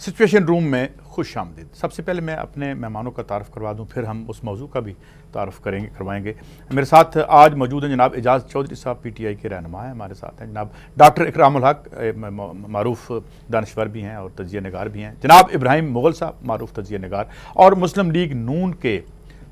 Situation روم میں خوش آمدید۔ سب سے پہلے میں اپنے مہمانوں کا تعارف کروا دوں، پھر ہم اس موضوع کا بھی تعارف کروائیں گے۔ میرے ساتھ آج موجود ہیں جناب اعجاز چودھری صاحب، پی ٹی آئی کے رہنما ہیں۔ ہمارے ساتھ ہیں جناب ڈاکٹر اکرام الحق، معروف دانشور بھی ہیں اور تجزیہ نگار بھی ہیں، جناب ابراہیم مغل صاحب، معروف تجزیہ نگار، اور مسلم لیگ نون کے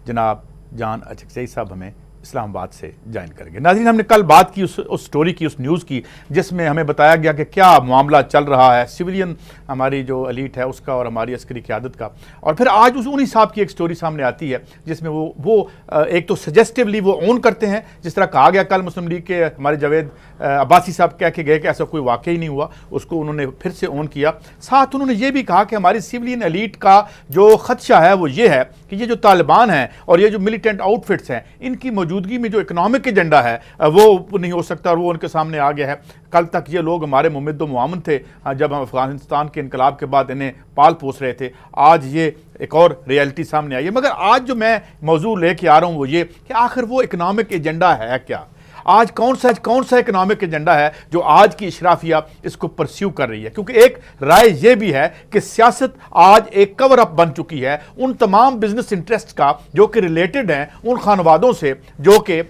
جناب جان اچکزئی صاحب ہمیں اسلام آباد سے جوائن کریں گے۔ ناظرین، ہم نے کل بات کی اس سٹوری کی، اس نیوز کی، جس میں ہمیں بتایا گیا کہ کیا معاملہ چل رہا ہے سویلین ہماری جو ایلیٹ ہے اس کا اور ہماری عسکری قیادت کا، اور پھر آج انہی صاحب کی ایک سٹوری سامنے آتی ہے جس میں وہ ایک تو سجیسٹیولی وہ اون کرتے ہیں، جس طرح کہا گیا کل مسلم لیگ کے ہمارے جاوید عباسی صاحب کہہ کے گئے کہ ایسا کوئی واقعی نہیں ہوا، اس کو انہوں نے پھر سے اون کیا۔ ساتھ انہوں نے یہ بھی کہا کہ ہماری سویلین ایلیٹ کا جو خدشہ ہے وہ یہ ہے کہ یہ جو طالبان ہیں اور یہ جو ملیٹنٹ آؤٹ فٹس ہیں، ان کی موجودگی میں جو اکنامک ایجنڈا ہے وہ نہیں ہو سکتا، اور وہ ان کے سامنے آ گیا ہے۔ کل تک یہ لوگ ہمارے ممد و معاون تھے جب ہم افغانستان کے انقلاب کے بعد انہیں پال پوس رہے تھے، آج یہ ایک اور ریئلٹی سامنے آئی ہے۔ مگر آج جو میں موضوع لے کے آ رہا ہوں وہ یہ کہ آخر وہ اکنامک ایجنڈا ہے کیا؟ آج کون سا اکنامک ایجنڈا ہے جو آج کی اشرافیہ اس کو پرسیو کر رہی ہے؟ کیونکہ ایک رائے یہ بھی ہے کہ سیاست آج ایک کور اپ بن چکی ہے ان تمام بزنس انٹرسٹ کا جو کہ ریلیٹڈ ہیں ان خانوادوں سے جو کہ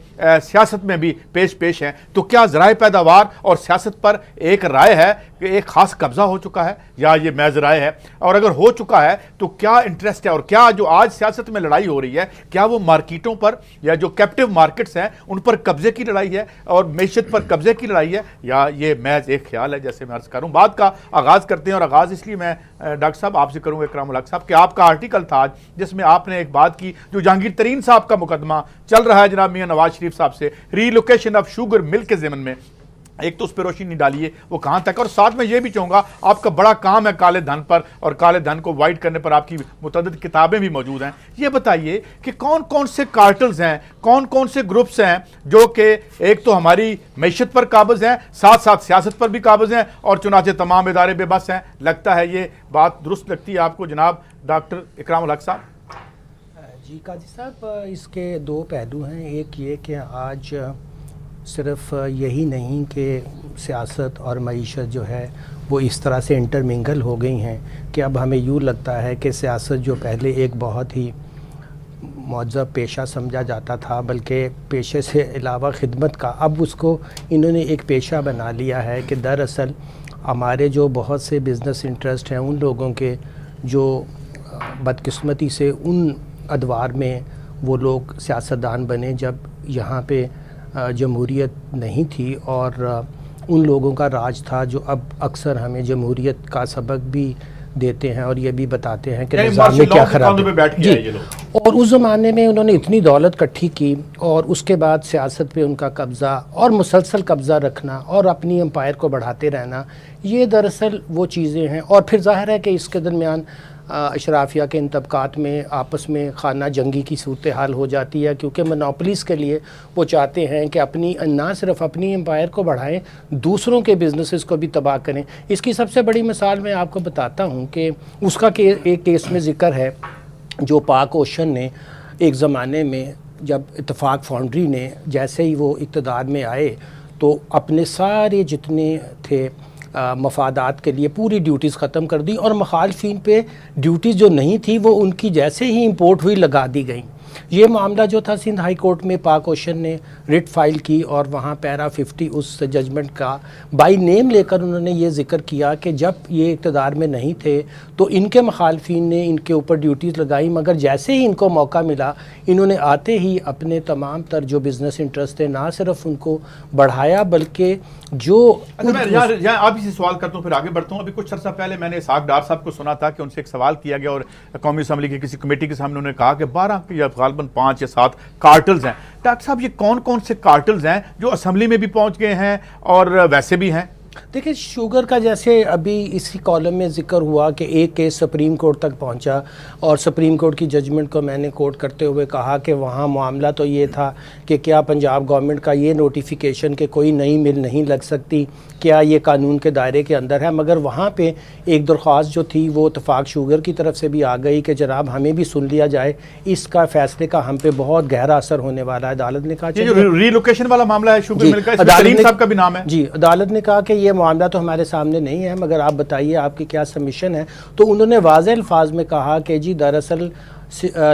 سیاست میں بھی پیش ہیں۔ تو کیا ذرائع پیداوار اور سیاست پر ایک رائے ہے کہ ایک خاص قبضہ ہو چکا ہے یا یہ محض رائے ہے؟ اور اگر ہو چکا ہے تو کیا انٹرسٹ ہے، اور کیا جو آج سیاست میں لڑائی ہو رہی ہے کیا وہ مارکیٹوں پر یا جو کیپٹیو مارکیٹس ہیں ان پر قبضے کی لڑائی ہے اور معیشت پر قبضے کی لڑائی ہے، یا یہ محض ایک خیال ہے؟ جیسے میں عرض کروں، بات کا آغاز کرتے ہیں، اور آغاز اس لیے میں ڈاکٹر صاحب آپ سے کروں گا، اکرام الحق صاحب، کہ آپ کا آرٹیکل تھا جس میں آپ نے ایک بات کی جو جہانگیر ترین صاحب کا مقدمہ چل رہا ہے جناب میاں نواز شریف صاحب سے ری لوکیشن آف شوگر مل کے ضمن میں، ایک تو اس پہ روشنی ڈالیے وہ کہاں تک، اور ساتھ میں یہ بھی چاہوں گا آپ کا بڑا کام ہے کالے دھن پر، اور کالے دھن کو وائٹ کرنے پر آپ کی متعدد کتابیں بھی موجود ہیں۔ یہ بتائیے کہ کون کون سے کارٹلز ہیں، کون کون سے گروپس ہیں جو کہ ایک تو ہماری معیشت پر قابض ہیں، ساتھ ساتھ سیاست پر بھی قابض ہیں، اور چنانچہ تمام ادارے بے بس ہیں؟ لگتا ہے یہ بات درست لگتی ہے آپ کو جناب ڈاکٹر اکرام الحق صاحب؟ جی قاضی صاحب، اس کے دو پہلو ہیں۔ ایک یہ کہ آج صرف یہی نہیں کہ سیاست اور معیشت جو ہے وہ اس طرح سے انٹرمنگل ہو گئی ہیں کہ اب ہمیں یوں لگتا ہے کہ سیاست جو پہلے ایک بہت ہی معذب پیشہ سمجھا جاتا تھا، بلکہ پیشے سے علاوہ خدمت کا، اب اس کو انہوں نے ایک پیشہ بنا لیا ہے کہ دراصل ہمارے جو بہت سے بزنس انٹرسٹ ہیں ان لوگوں کے جو بدقسمتی سے ان ادوار میں وہ لوگ سیاستدان بنے جب یہاں پہ جمہوریت نہیں تھی، اور ان لوگوں کا راج تھا جو اب اکثر ہمیں جمہوریت کا سبق بھی دیتے ہیں اور یہ بھی بتاتے ہیں کہ نظام میں کیا خرابی ہے۔ جی، اور اس زمانے میں انہوں نے اتنی دولت کٹھی کی، اور اس کے بعد سیاست پہ ان کا قبضہ اور مسلسل قبضہ رکھنا اور اپنی امپائر کو بڑھاتے رہنا، یہ دراصل وہ چیزیں ہیں۔ اور پھر ظاہر ہے کہ اس کے درمیان اشرافیہ کے ان طبقات میں آپس میں خانہ جنگی کی صورتحال ہو جاتی ہے، کیونکہ منوپلیز کے لیے وہ چاہتے ہیں کہ اپنی نہ صرف اپنی امپائر کو بڑھائیں، دوسروں کے بزنسز کو بھی تباہ کریں۔ اس کی سب سے بڑی مثال میں آپ کو بتاتا ہوں کہ اس کا ایک کیس میں ذکر ہے جو پاک اوشن نے ایک زمانے میں، جب اتفاق فاؤنڈری نے جیسے ہی وہ اقتدار میں آئے تو اپنے سارے جتنے تھے مفادات کے لیے پوری ڈیوٹیز ختم کر دی، اور مخالفین پہ ڈیوٹیز جو نہیں تھی وہ ان کی جیسے ہی امپورٹ ہوئی لگا دی گئیں۔ یہ معاملہ جو تھا سندھ ہائی کورٹ میں پاک اوشن نے رٹ فائل کی، اور وہاں پیرا 50 اس ججمنٹ کا بائی نیم لے کر انہوں نے یہ ذکر کیا کہ جب یہ اقتدار میں نہیں تھے تو ان کے مخالفین نے ان کے اوپر ڈیوٹیز لگائی، مگر جیسے ہی ان کو موقع ملا انہوں نے آتے ہی اپنے تمام تر جو بزنس انٹرسٹ تھے نہ صرف ان کو بڑھایا بلکہ جو میں آپ ہی سے سوال کرتا ہوں پھر آگے بڑھتا ہوں۔ ابھی کچھ عرصہ پہلے میں نے اسحاق ڈار صاحب کو سنا تھا کہ ان سے ایک سوال کیا گیا، اور قومی اسمبلی کی کسی کمیٹی کے سامنے انہوں نے کہا کہ 12 یا غالباً 5 یا 7 کارٹلز ہیں۔ ڈاکٹر صاحب، یہ کون کون سے کارٹلز ہیں جو اسمبلی میں بھی پہنچ گئے ہیں اور ویسے بھی ہیں؟ دیکھیں، شوگر کا جیسے ابھی اسی کالم میں ذکر ہوا کہ ایک کیس سپریم کورٹ تک پہنچا، اور سپریم کورٹ کی ججمنٹ کو میں نے کوٹ کرتے ہوئے کہا کہ وہاں معاملہ تو یہ تھا کہ کیا پنجاب گورنمنٹ کا یہ نوٹیفیکیشن کہ کوئی نئی مل نہیں لگ سکتی کیا یہ قانون کے دائرے کے اندر ہے، مگر وہاں پہ ایک درخواست جو تھی وہ اتفاق شوگر کی طرف سے بھی آ گئی کہ جناب ہمیں بھی سن لیا جائے، اس کا فیصلے کا ہم پہ بہت گہرا اثر ہونے والا ہے۔ عدالت نے کہا یہ جو ری لوکیشن والا معاملہ ہے شوگر مل کا، اس میں سلیم صاحب کا بھی نام ہے۔ جی، عدالت نے کہا کہ یہ معاملہ تو ہمارے سامنے نہیں ہے، مگر آپ بتائیے آپ کی کیا سبمیشن ہے. تو انہوں نے واضح الفاظ میں کہا کہ جی دراصل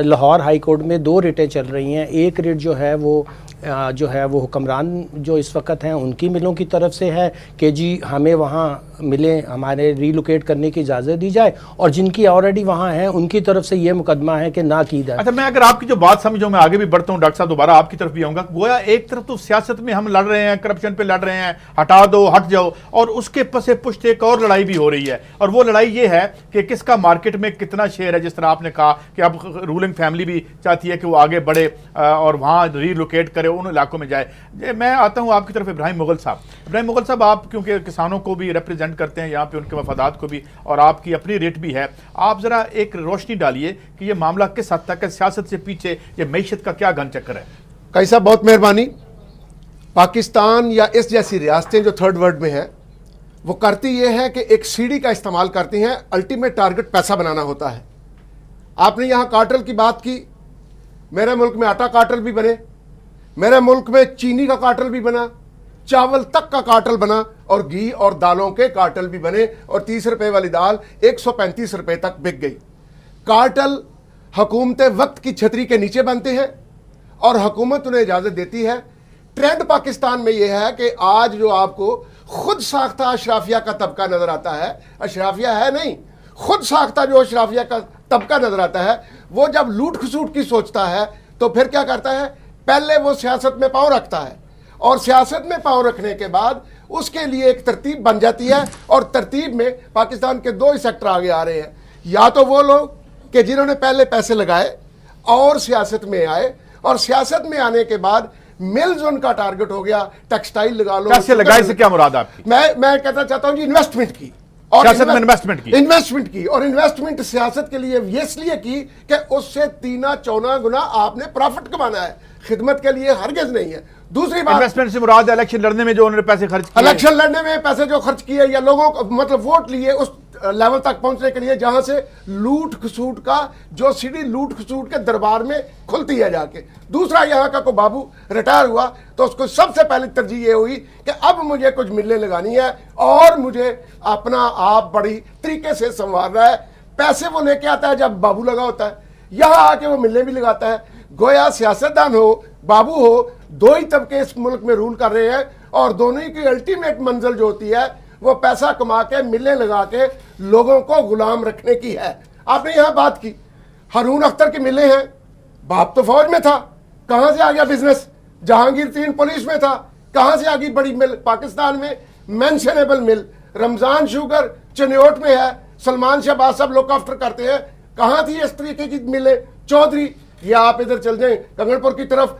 لاہور ہائی کورٹ میں 2 ریٹیں چل رہی ہیں. ایک ریٹ جو ہے وہ حکمران جو اس وقت ہیں ان کی ملوں کی طرف سے ہے کہ جی ہمیں وہاں ملیں ہمارے ریلوکیٹ کرنے کی اجازت دی جائے، اور جن کی آلریڈی وہاں ہیں ان کی طرف سے یہ مقدمہ ہے کہ نہ کی جائے. اچھا، میں اگر آپ کی جو بات سمجھوں، میں آگے بھی بڑھتا ہوں ڈاکٹر صاحب، دوبارہ آپ کی طرف بھی آؤں گا. گویا ایک طرف تو سیاست میں ہم لڑ رہے ہیں، کرپشن پہ لڑ رہے ہیں، ہٹا دو ہٹ جاؤ، اور اس کے پس پشت ایک اور لڑائی بھی ہو رہی ہے، اور وہ لڑائی یہ ہے کہ کس کا مارکیٹ میں کتنا شیئر ہے. جس طرح آپ نے کہا کہ اب رولنگ فیملی بھی چاہتی ہے کہ وہ آگے بڑھے اور وہاں ریلوکیٹ کرے، ان علاقوں میں جائے. میں آتا ہوں آپ کی طرف ابراہیم مغل صاحب. آپ کیونکہ کسانوں کو بھی ریپریزنٹ کرتے ہیں یہاں پہ، ان کے مفادات کو بھی، اور آپ کی اپنی ریٹ بھی ہے. آپ ذرا ایک روشنی ڈالیے کہ یہ معاملہ کس حد تک ہے، سیاست سے پیچھے یہ معیشت کا کیا گن چکر ہے؟ قاضی صاحب بہت مہربانی. پاکستان یا اس جیسی ریاستیں جو تھرڈ ورلڈ میں ہیں وہ کرتی یہ ہے کہ ایک سیڑھی کا استعمال کرتی ہیں. الٹیمیٹ ٹارگٹ پیسہ بنانا ہوتا ہے. آپ نے یہاں کارٹل کی بات کی. میرے ملک میں آٹا کارٹل بھی بنے، میرے ملک میں چینی کا کارٹل بھی بنا، چاول تک کا کارٹل بنا، اور گھی اور دالوں کے کارٹل بھی بنے، اور 30 روپے والی دال 135 روپے تک بک گئی. کارٹل حکومت وقت کی چھتری کے نیچے بنتے ہیں اور حکومت انہیں اجازت دیتی ہے. ٹرینڈ پاکستان میں یہ ہے کہ آج جو آپ کو خود ساختہ اشرافیہ کا طبقہ نظر آتا ہے، اشرافیہ ہے نہیں، خود ساختہ جو اشرافیہ کا طبقہ نظر آتا ہے، وہ جب لوٹ کھسوٹ کی سوچتا ہے تو پھر کیا کرتا ہے؟ پہلے وہ سیاست میں پاؤں رکھتا ہے، اور سیاست میں پاؤں رکھنے کے بعد اس کے لیے ایک ترتیب بن جاتی ہے. اور ترتیب میں پاکستان کے 2 ہی سیکٹر آگے آ رہے ہیں. یا تو وہ لوگ کہ جنہوں نے پہلے پیسے لگائے اور سیاست میں آئے، اور سیاست میں آنے کے بعد ملز ان کا ٹارگٹ ہو گیا. ٹیکسٹائل لگا لو. پیسے لگائے سے کیا مراد آپ کی؟ میں کہنا چاہتا ہوں جی انویسٹمنٹ کی، اور انویسٹمنٹ کی، اور انویسٹمنٹ سیاست کے لیے اس لیے کی کہ اس سے 3-4 گنا آپ نے پروفٹ کمانا ہے، خدمت کے لیے ہرگز نہیں ہے. دوسری بات، انویسٹمنٹ سے مراد الیکشن لڑنے میں جو انہوں نے پیسے خرچ کیے، الیکشن لڑنے میں پیسے جو خرچ کیے، یا لوگوں کو مطلب ووٹ لیے اس لیول تک پہنچنے کے لیے جہاں سے لوٹ کھسوٹ کا جو سیڑھی لوٹ کھسوٹ کے دربار میں کھلتی ہے جا کے. دوسرا، یہاں کا کوئی بابو ریٹائر ہوا تو اس کو سب سے پہلی ترجیح یہ ہوئی کہ اب مجھے کچھ ملیں لگانی ہے اور مجھے اپنا آپ بڑی طریقے سے سنوارنا ہے. پیسے وہ لے کے آتا ہے جب بابو لگا ہوتا ہے، یہاں آ کے وہ ملیں بھی لگاتا ہے. گویا سیاستدان ہو، بابو ہو، 2 ہی طبقے اس ملک میں رول کر رہے ہیں، اور دونوں ہی کی الٹیمیٹ منزل جو ہوتی ہے وہ پیسہ کما کے ملیں لگا کے لوگوں کو غلام رکھنے کی ہے. آپ نے یہاں بات کی ہارون اختر کی ملیں ہیں. باپ تو فوج میں تھا، کہاں سے آ گیا بزنس؟ جہانگیر 3 پولیس میں تھا، کہاں سے آ گئی بڑی مل؟ پاکستان میں مینشنیبل مل رمضان شوگر چنیوٹ میں ہے، سلمان شہباز صاحب لوک آفٹر کرتے ہیں. کہاں تھی اس طریقے کی ملیں؟ چودھری، یا آپ ادھر چل جائیں کنگن پور کی طرف،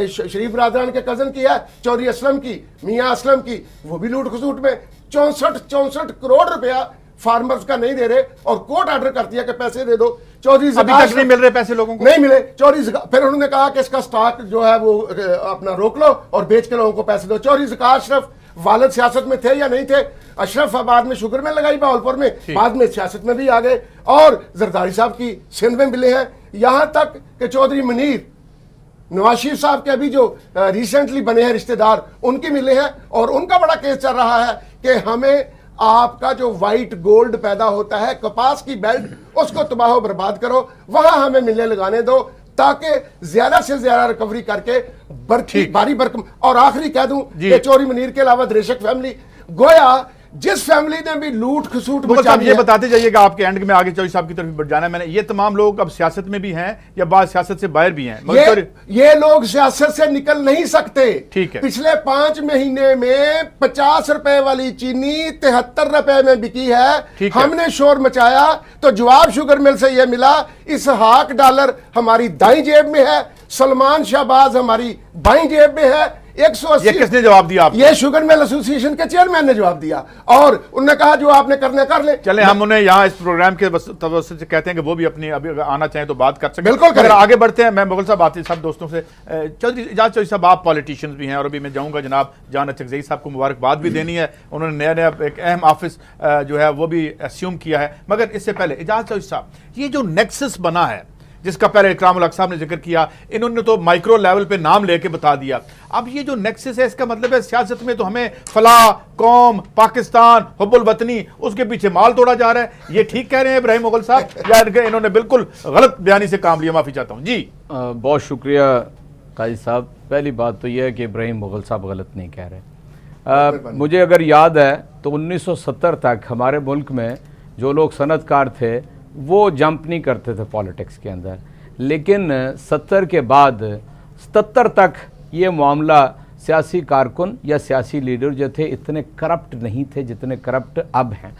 شریف برادران کے کزن کی ہے، چودھری اسلم کی، میاں اسلم کی، وہ بھی لوٹ کھسوٹ میں 64 کروڑ روپیہ فارمرز کا نہیں دے رہے، اور کورٹ آرڈر کرتی ہے کہ پیسے دے دو. چودھری ابھی تک نہیں مل رہے پیسے لوگوں کو، نہیں ملے. چودھری پھر انہوں نے کہا کہ اس کا سٹاک جو ہے وہ اپنا روک لو اور بیچ کے لوگوں کو پیسے دو. چودھری زکات اشرف والد سیاست میں تھے یا نہیں تھے؟ اشرف آباد میں شوگر میں لگائی، باولپور میں، بعد میں سیاست میں بھی آ گئے. اور زرداری صاحب کی سندھ میں ملے ہیں، یہاں تک کہ چودھری منیر نواز شریف صاحب کے ابھی جو ریسنٹلی بنے ہیں رشتہ دار، ان کی ملے ہیں. اور ان کا بڑا کیس چل رہا ہے کہ ہمیں آپ کا جو وائٹ گولڈ پیدا ہوتا ہے کپاس کی بیلٹ، اس کو تباہ و برباد کرو، وہاں ہمیں ملیں لگانے دو تاکہ زیادہ سے زیادہ ریکوری کر کے باری برکم. اور آخری کہہ دوں کہ چوری منیر کے علاوہ دریشک فیملی، گویا جس فیملی نے بھی لوٹ کھسوٹ مطلب یہ بتاتے جائیے گا آپ کے اینڈ میں آگے چوہدری صاحب کی طرف بڑھ جانا ہے. میں نے یہ تمام لوگ اب سیاست میں بھی ہیں یا بعض سیاست سے باہر بھی ہیں؟ یہ لوگ سیاست سے نکل نہیں سکتے. ٹھیک ہے. پچھلے 5 مہینے میں 50 روپے والی چینی 73 روپے میں بکی ہے. ہم نے شور مچایا تو جواب شوگر مل سے یہ ملا، اسحاق ڈالر ہماری دائیں جیب میں ہے، سلمان شہباز ہماری بائیں جیب میں ہے. 180. یہ کس نے جواب دیا آپ کو؟ یہ شوگر مل ایسوسی ایشن کے چیئرمین نے جواب دیا، اور انہوں نے کہا جو آپ نے کرنا کر لیں. چلیں ہم انہیں یہاں اس پروگرام کے توسط سے کہتے ہیں کہ وہ بھی اپنی ابھی آنا چاہیں تو بات کر سکیں. بالکل کریں. آگے بڑھتے ہیں. میں مغل صاحب آتے سب دوستوں سے چودھری صاحب آپ پالیٹیشینز بھی ہیں، اور ابھی میں جاؤں گا جناب جان اچکزئی صاحب کو مبارکباد بھی دینی ہے. انہوں نے نیا ایک اہم آفس جو ہے وہ بھی اسیوم کیا ہے. مگر اس سے پہلے اعجاز چودھری صاحب، یہ جو نیکسس بنا ہے جس کا پہلے اکرام الحق صاحب نے ذکر کیا، انہوں نے تو مائکرو لیول پہ نام لے کے بتا دیا. اب یہ جو نیکسس ہے، اس کا مطلب ہے سیاست میں تو ہمیں فلاح، قوم، پاکستان، حب الوطنی، اس کے پیچھے مال توڑا جا رہا ہے. یہ ٹھیک کہہ رہے ہیں ابراہیم مغل صاحب یا انہوں نے بالکل غلط بیانی سے کام لیا؟ معافی چاہتا ہوں. جی بہت شکریہ قاضی صاحب. پہلی بات تو یہ ہے کہ ابراہیم مغل صاحب غلط نہیں کہہ رہے. مجھے اگر یاد ہے تو 1970 تک ہمارے ملک میں جو لوگ صنعت کار تھے وہ جمپ نہیں کرتے تھے پالیٹکس کے اندر، لیکن 70 کے بعد 77 تک یہ معاملہ سیاسی کارکن یا سیاسی لیڈر جو تھے اتنے کرپٹ نہیں تھے جتنے کرپٹ اب ہیں.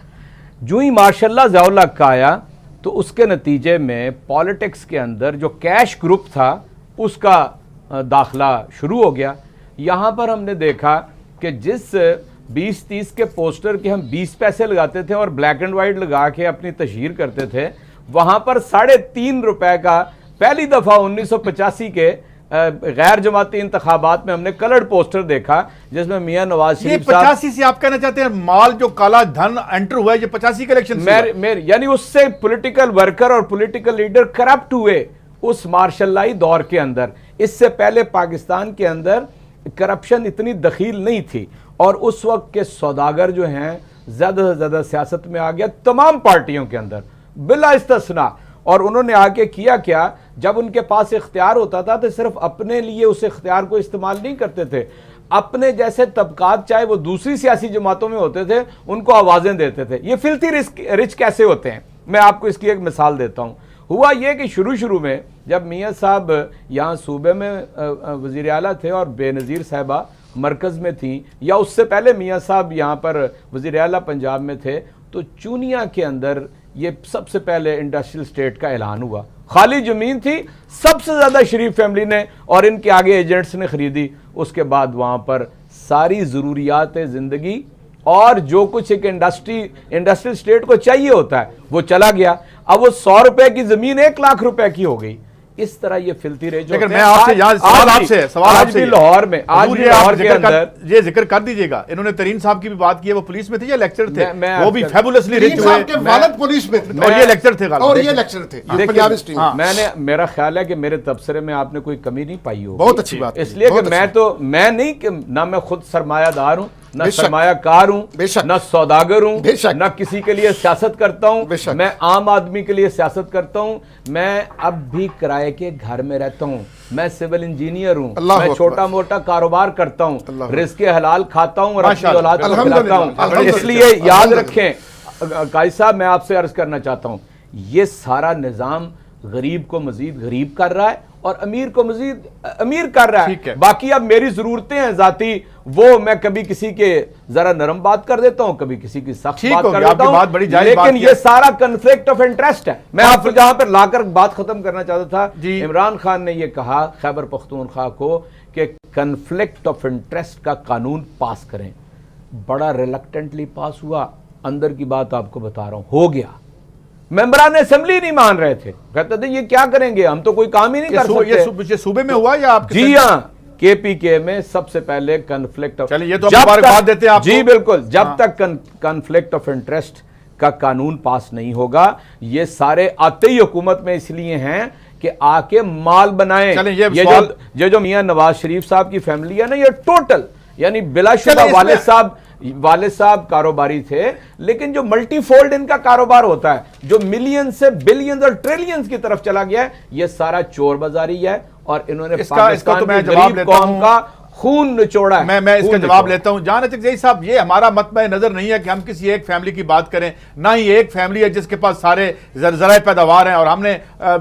جو ہی ماشاء اللہ ضیاء الحق کا آیا تو اس کے نتیجے میں پالیٹکس کے اندر جو کیش گروپ تھا اس کا داخلہ شروع ہو گیا. یہاں پر ہم نے دیکھا کہ جس 20-30 کے پوسٹر کے ہم 20 پیسے لگاتے تھے اور بلیک اینڈ وائٹ لگا کے اپنی تشہیر کرتے تھے، وہاں پر 3.5 روپے کا پہلی دفعہ 1985 کے غیر جماعتی انتخابات میں ہم نے کلرڈ پوسٹر دیکھا جس میں میاں نواز شریف صاحب. 85 سے آپ کہنا چاہتے ہیں مال جو کالا دھن انٹر ہوا ہے یہ 85 کے الیکشن سے؟ یعنی اس سے پولیٹیکل ورکر اور پولیٹیکل لیڈر کرپٹ ہوئے اس مارشل لائی دور کے اندر. اس سے پہلے پاکستان کے اندر کرپشن اتنی دخیل نہیں تھی اور اس وقت کے سوداگر جو ہیں زیادہ سے زیادہ سیاست میں آ گیا تمام پارٹیوں کے اندر بلا استثناء. اور انہوں نے آگے کیا کیا، جب ان کے پاس اختیار ہوتا تھا تو صرف اپنے لیے اس اختیار کو استعمال نہیں کرتے تھے، اپنے جیسے طبقات چاہے وہ دوسری سیاسی جماعتوں میں ہوتے تھے ان کو آوازیں دیتے تھے. یہ فلتھی رچ کیسے ہوتے ہیں؟ میں آپ کو اس کی ایک مثال دیتا ہوں. ہوا یہ کہ شروع میں جب میاں صاحب یہاں صوبے میں وزیر اعلیٰ تھے اور بے نظیر صاحبہ مرکز میں تھیں، یا اس سے پہلے میاں صاحب یہاں پر وزیر اعلیٰ پنجاب میں تھے، تو چونیا کے اندر یہ سب سے پہلے انڈسٹریل اسٹیٹ کا اعلان ہوا. خالی زمین تھی، سب سے زیادہ شریف فیملی نے اور ان کے آگے ایجنٹس نے خریدی. اس کے بعد وہاں پر ساری ضروریات زندگی اور جو کچھ ایک انڈسٹریل اسٹیٹ کو چاہیے ہوتا ہے وہ چلا گیا. اب وہ 100 روپے کی زمین 1 لاکھ روپے کی ہو گئی. اس طرح یہ فلتی رہے. لیکن میں آپ سے سوال آپ سے لاہور میں کے اندر یہ ذکر کر دیجئے گا، انہوں نے ترین صاحب کی بھی بات کی ہے، وہ پولیس میں تھے یا لیکچر تھے؟ وہ بھی فیبولسلی رچ ہوئے، والد پولیس میں تھے اور یہ لیکچر تھے اور یہ لیکچر تھے. میرا خیال ہے کہ میرے تبصرے میں آپ نے کوئی کمی نہیں پائی ہو. بہت اچھی بات. اس لیے کہ میں نہیں کہ نہ میں خود سرمایہ دار ہوں، نہ سرمایہ کار ہوں، نہ سوداگر ہوں، نہ کسی کے لیے سیاست کرتا ہوں. میں عام آدمی کے لیے سیاست کرتا ہوں. میں اب بھی کرائے کے گھر میں رہتا ہوں. میں سول انجینئر ہوں. میں چھوٹا موٹا کاروبار کرتا ہوں. رزق حلال کھاتا ہوں اور اپنی اولاد کو کھلاتا ہوں. اس لیے یاد رکھیں قاضی صاحب، میں آپ سے عرض کرنا چاہتا ہوں، یہ سارا نظام غریب کو مزید غریب کر رہا ہے اور امیر کو مزید امیر کر رہا ہے. باقی اب میری ضرورتیں ہیں ذاتی، وہ میں کبھی کسی کے ذرا نرم بات کر دیتا ہوں، کبھی کسی کی سخت بات کر دیتا ہوں، لیکن یہ سارا کنفلکٹ آف انٹرسٹ ہے. میں آپ کو جہاں پر لا کر بات ختم کرنا چاہتا تھا، عمران خان نے یہ کہا خیبر پختونخوا کو کہ کنفلکٹ آف انٹرسٹ کا قانون پاس کریں. بڑا ریلکٹنٹلی پاس ہوا. اندر کی بات آپ کو بتا رہا ہوں، ہو گیا. ممبران اسمبلی نہیں مان رہے تھے، کہتے تھے یہ کیا کریں گے، ہم تو کوئی کام ہی نہیں کر سکتے. یہ صوبے میں ہوا یا آپ؟ جی ہاں، کے پی کے میں سب سے پہلے کنفلکٹ. چلیے یہ تو مبارکباد دیتے ہیں آپ کو. جی بالکل. جب تک کنفلکٹ آف انٹرسٹ کا قانون پاس نہیں ہوگا، یہ سارے آتے ہی حکومت میں اس لیے ہیں کہ آ کے مال بنائیں. یہ جو میاں نواز شریف صاحب کی فیملی ہے نا، یہ ٹوٹل یعنی بلا شبہ والد صاحب کاروباری تھے، لیکن جو ملٹی فولڈ ان کا کاروبار ہوتا ہے جو ملین سے بلینز اور ٹریلینز کی طرف چلا گیا ہے، یہ سارا چور بازاری ہے اور انہوں نے پاکستان کی غریب قوم کا خون نچوڑا ہے. میں اس کا جواب لیتا ہوں. جان اچکزئی صاحب، یہ ہمارا مطمع نظر نہیں ہے کہ ہم کسی ایک فیملی کی بات کریں، نہ ہی ایک فیملی ہے جس کے پاس سارے ذرائع پیداوار ہیں. اور ہم نے